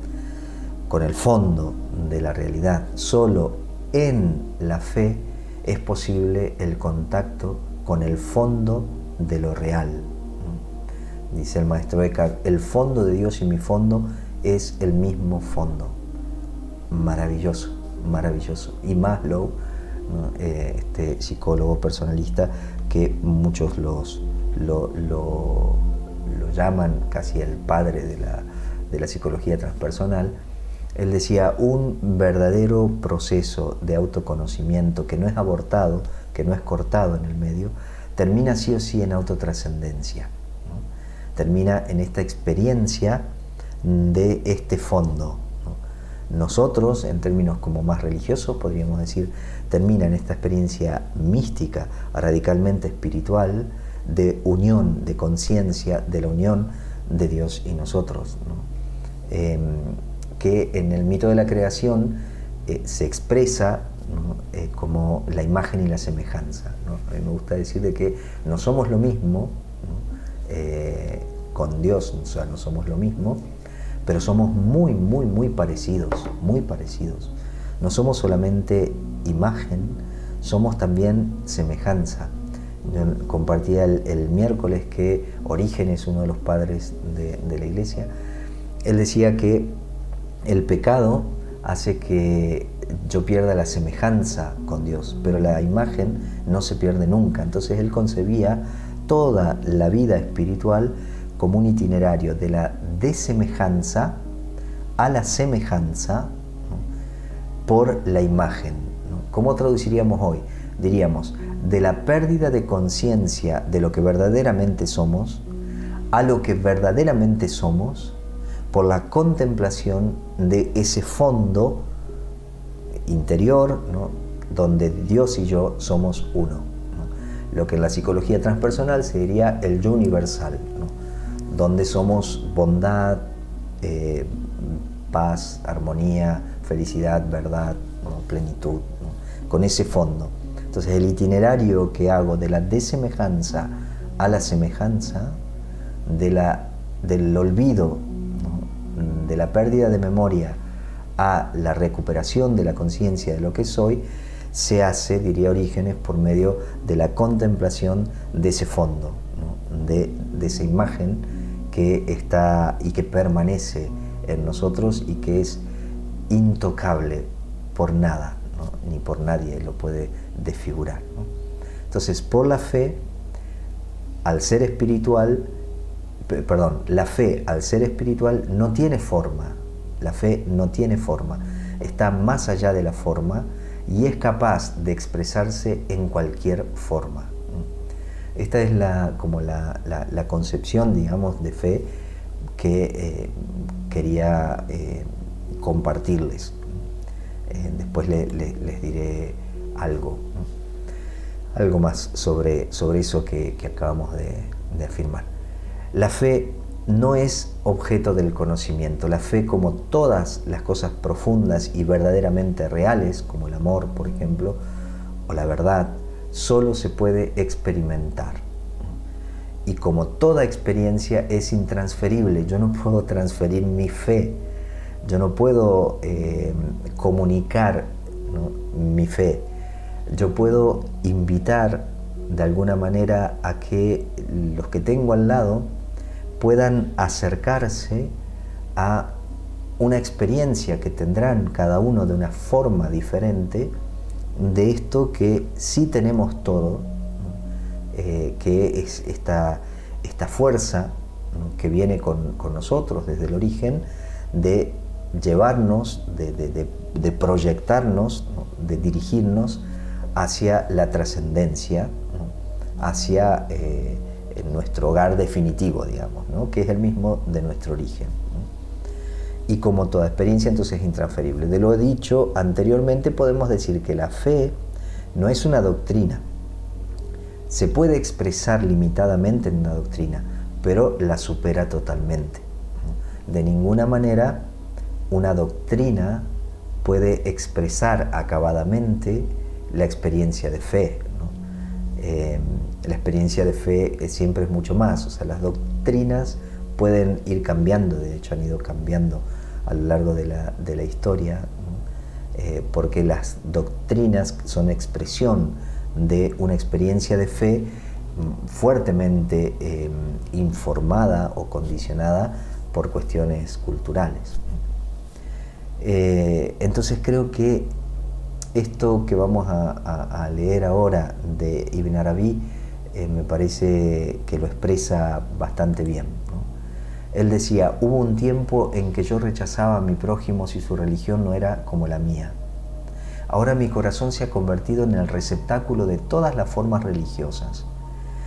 con el fondo de la realidad. Solo en la fe es posible el contacto con el fondo de lo real. Dice el maestro Eckhart, el fondo de Dios y mi fondo es el mismo fondo. Maravilloso, maravilloso. Y Maslow, ¿no? Este psicólogo personalista que muchos lo llaman casi el padre de la psicología transpersonal, él decía, un verdadero proceso de autoconocimiento que no es abortado, que no es cortado en el medio, termina sí o sí en autotrascendencia, ¿no? Termina en esta experiencia de este fondo, ¿no? Nosotros, en términos como más religiosos, podríamos decir, termina en esta experiencia mística, radicalmente espiritual, de unión, de conciencia, de la unión de Dios y nosotros, ¿no? Que en el mito de la creación se expresa, ¿no? Como la imagen y la semejanza, ¿no? A mí me gusta decir de que no somos lo mismo, ¿no? Con Dios, o sea, no somos lo mismo, pero somos muy, muy, muy parecidos, muy parecidos. No somos solamente imagen, somos también semejanza. Yo compartía el miércoles que Orígenes, uno de los padres de la Iglesia, él decía que el pecado hace que yo pierda la semejanza con Dios, pero la imagen no se pierde nunca. Entonces él concebía toda la vida espiritual como un itinerario de la desemejanza a la semejanza, ¿no? Por la imagen, ¿no? ¿Cómo traduciríamos hoy? Diríamos, de la pérdida de conciencia de lo que verdaderamente somos a lo que verdaderamente somos por la contemplación de ese fondo interior, ¿no? Donde Dios y yo somos uno, ¿no? Lo que en la psicología transpersonal se diría el yo universal, ¿no? Donde somos bondad, paz, armonía, felicidad, verdad, ¿no? Plenitud, ¿no? Con ese fondo. Entonces el itinerario que hago de la desemejanza a la semejanza, del olvido, ¿no? De la pérdida de memoria a la recuperación de la conciencia de lo que soy, se hace, diría Orígenes, por medio de la contemplación de ese fondo, ¿no? de esa imagen que está y que permanece en nosotros y que es intocable por nada, ¿no? Ni por nadie lo puede desfigurar, ¿no? Entonces, por la fe, al ser espiritual, la fe al ser espiritual no tiene forma, la fe no tiene forma, está más allá de la forma y es capaz de expresarse en cualquier forma. Esta es como la concepción, digamos, de fe que quería compartirles. Después les diré algo más sobre eso que acabamos de afirmar. La fe no es objeto del conocimiento. La fe, como todas las cosas profundas y verdaderamente reales, como el amor, por ejemplo, o la verdad, solo se puede experimentar. Y como toda experiencia es intransferible, yo no puedo transferir mi fe, yo no puedo comunicar, ¿no?, mi fe. Yo puedo invitar de alguna manera a que los que tengo al lado puedan acercarse a una experiencia que tendrán cada uno de una forma diferente de esto que sí tenemos todo, que es esta fuerza, ¿no?, que viene con nosotros desde el origen, de llevarnos, de proyectarnos, ¿no?, de dirigirnos hacia la trascendencia, ¿no?, hacia nuestro hogar definitivo, digamos, ¿no?, que es el mismo de nuestro origen, ¿no? Y como toda experiencia, entonces es intransferible. De lo dicho anteriormente, podemos decir que la fe no es una doctrina. Se puede expresar limitadamente en una doctrina, pero la supera totalmente. De ninguna manera una doctrina puede expresar acabadamente la experiencia de fe, ¿no? La experiencia de fe siempre es mucho más. O sea, las doctrinas pueden ir cambiando, de hecho han ido cambiando a lo largo de la historia, ¿no? Porque las doctrinas son expresión de una experiencia de fe fuertemente informada o condicionada por cuestiones culturales. Entonces creo que esto que vamos a leer ahora de Ibn Arabi me parece que lo expresa bastante bien, ¿no? Él decía: hubo un tiempo en que yo rechazaba a mi prójimo si su religión no era como la mía. Ahora mi corazón se ha convertido en el receptáculo de todas las formas religiosas.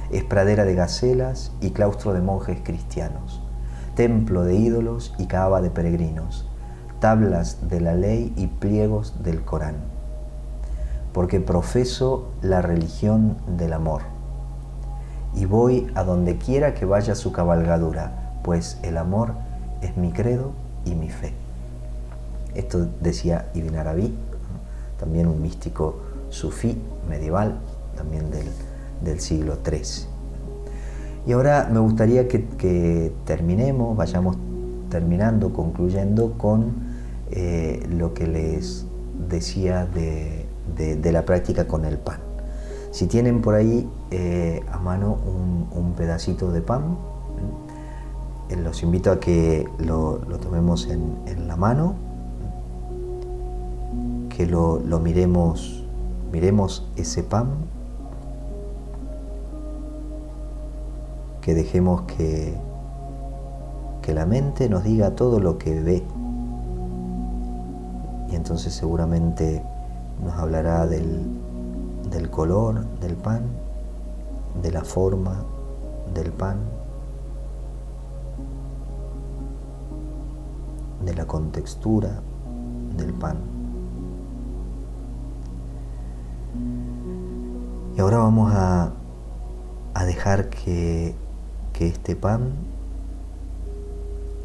Es pradera de gacelas y claustro de monjes cristianos, templo de ídolos y caaba de peregrinos, tablas de la ley y pliegos del Corán. Porque profeso la religión del amor y voy a donde quiera que vaya su cabalgadura, pues el amor es mi credo y mi fe. Esto decía Ibn Arabi, ¿no?, también un místico sufí medieval, también del siglo XIII. Y ahora me gustaría que terminemos, vayamos terminando, concluyendo con lo que les decía de la práctica con el pan. Si tienen por ahí a mano un pedacito de pan, los invito a que lo tomemos en la mano, que lo miremos ese pan, que dejemos que la mente nos diga todo lo que ve, y entonces seguramente nos hablará del color del pan, de la forma del pan, de la contextura del pan. Y ahora vamos a dejar que este pan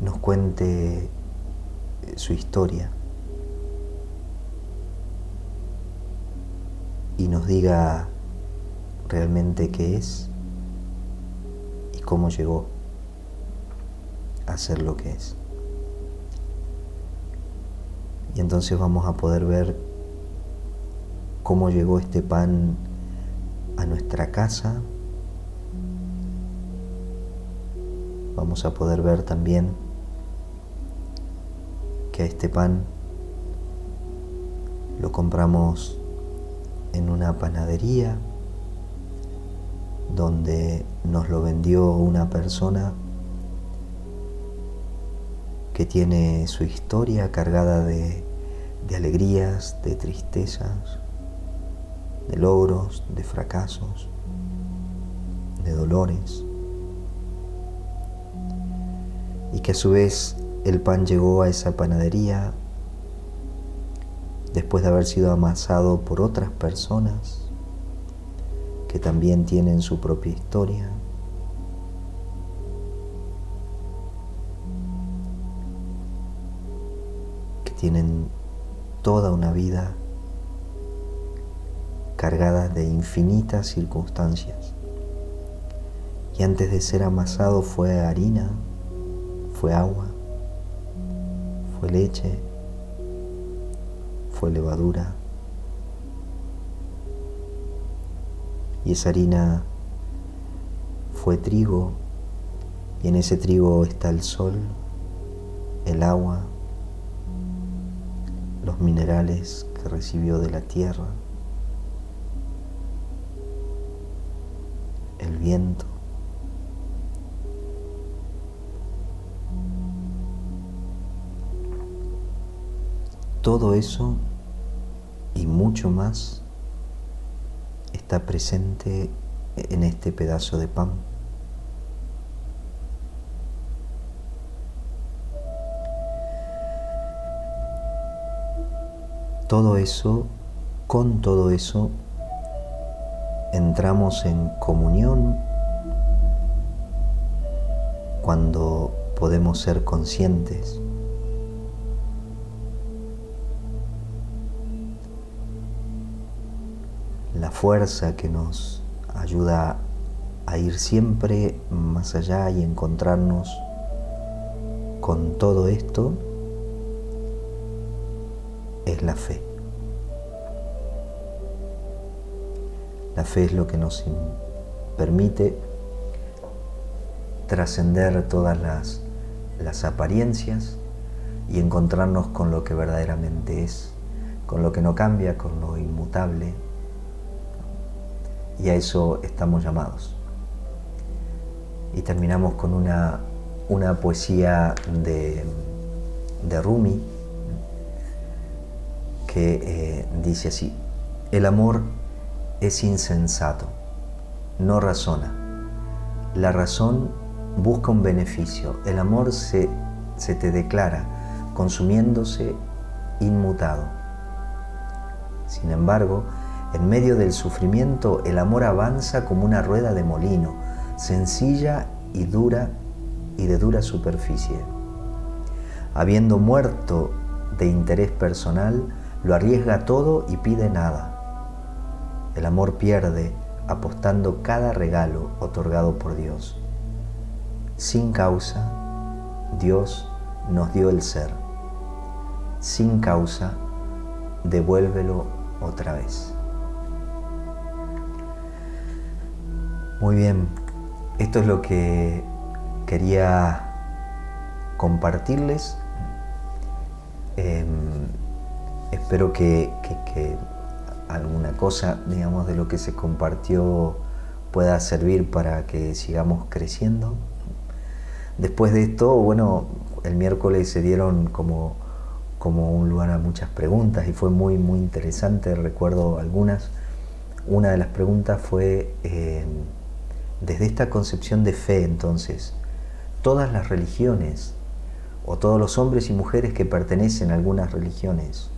nos cuente su historia y nos diga realmente qué es y cómo llegó a ser lo que es. Y entonces vamos a poder ver cómo llegó este pan a nuestra casa, vamos a poder ver también que a este pan lo compramos en una panadería donde nos lo vendió una persona que tiene su historia cargada de alegrías, de tristezas, de logros, de fracasos, de dolores, y que a su vez el pan llegó a esa panadería después de haber sido amasado por otras personas que también tienen su propia historia, que tienen toda una vida cargada de infinitas circunstancias. Y antes de ser amasado fue harina, fue agua, fue leche, fue levadura. Y esa harina fue trigo, y en ese trigo está el sol, el agua, los minerales que recibió de la tierra, el viento. Todo eso y mucho más está presente en este pedazo de pan. Todo eso, con todo eso, entramos en comunión cuando podemos ser conscientes la fuerza que nos ayuda a ir siempre más allá y encontrarnos con todo esto es la fe. La fe es lo que nos permite trascender todas las apariencias y encontrarnos con lo que verdaderamente es, con lo que no cambia, con lo inmutable. Y a eso estamos llamados. Y terminamos con una poesía de Rumi que dice así: el amor es insensato, no razona. La razón busca un beneficio. El amor se te declara consumiéndose inmutado. Sin embargo, en medio del sufrimiento, el amor avanza como una rueda de molino, sencilla y dura y de dura superficie. Habiendo muerto de interés personal, lo arriesga todo y pide nada. El amor pierde apostando cada regalo otorgado por Dios. Sin causa, Dios nos dio el ser. Sin causa, devuélvelo otra vez. Muy bien, esto es lo que quería compartirles. Espero que alguna cosa, digamos, de lo que se compartió pueda servir para que sigamos creciendo. Después de esto, bueno, el miércoles se dieron como un lugar a muchas preguntas y fue muy, muy interesante. Recuerdo algunas. Una de las preguntas fue, desde esta concepción de fe, entonces, todas las religiones o todos los hombres y mujeres que pertenecen a algunas religiones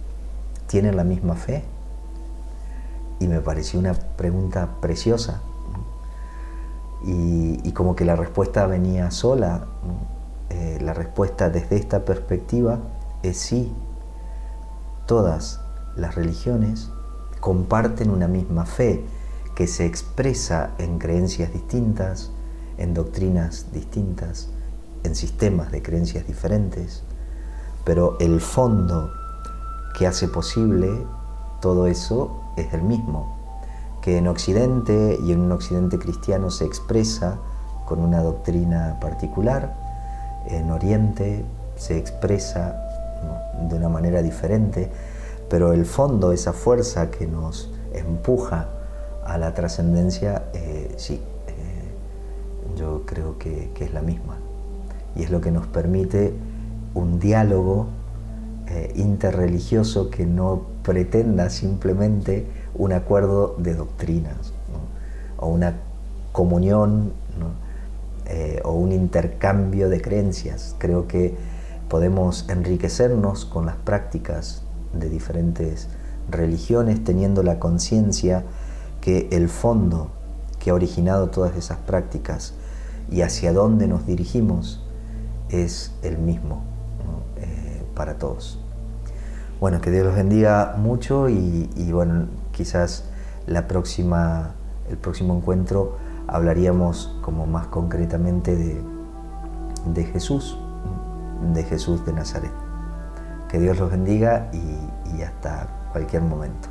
tienen la misma fe. Y me pareció una pregunta preciosa. Y como que la respuesta venía sola. La respuesta desde esta perspectiva es sí. Todas las religiones comparten una misma fe que se expresa en creencias distintas, en doctrinas distintas, en sistemas de creencias diferentes, pero el fondo que hace posible todo eso es el mismo, que en Occidente y en un Occidente cristiano se expresa con una doctrina particular, en Oriente se expresa, ¿no?, de una manera diferente, pero el fondo, esa fuerza que nos empuja a la trascendencia, sí, yo creo que es la misma, y es lo que nos permite un diálogo interreligioso que no pretenda simplemente un acuerdo de doctrinas, ¿no?, o una comunión, ¿no?, o un intercambio de creencias. Creo que podemos enriquecernos con las prácticas de diferentes religiones, teniendo la conciencia que el fondo que ha originado todas esas prácticas y hacia dónde nos dirigimos es el mismo, ¿no?, para todos. Bueno, que Dios los bendiga mucho y bueno, quizás el próximo encuentro hablaríamos como más concretamente de Jesús de Nazaret. Que Dios los bendiga y hasta cualquier momento.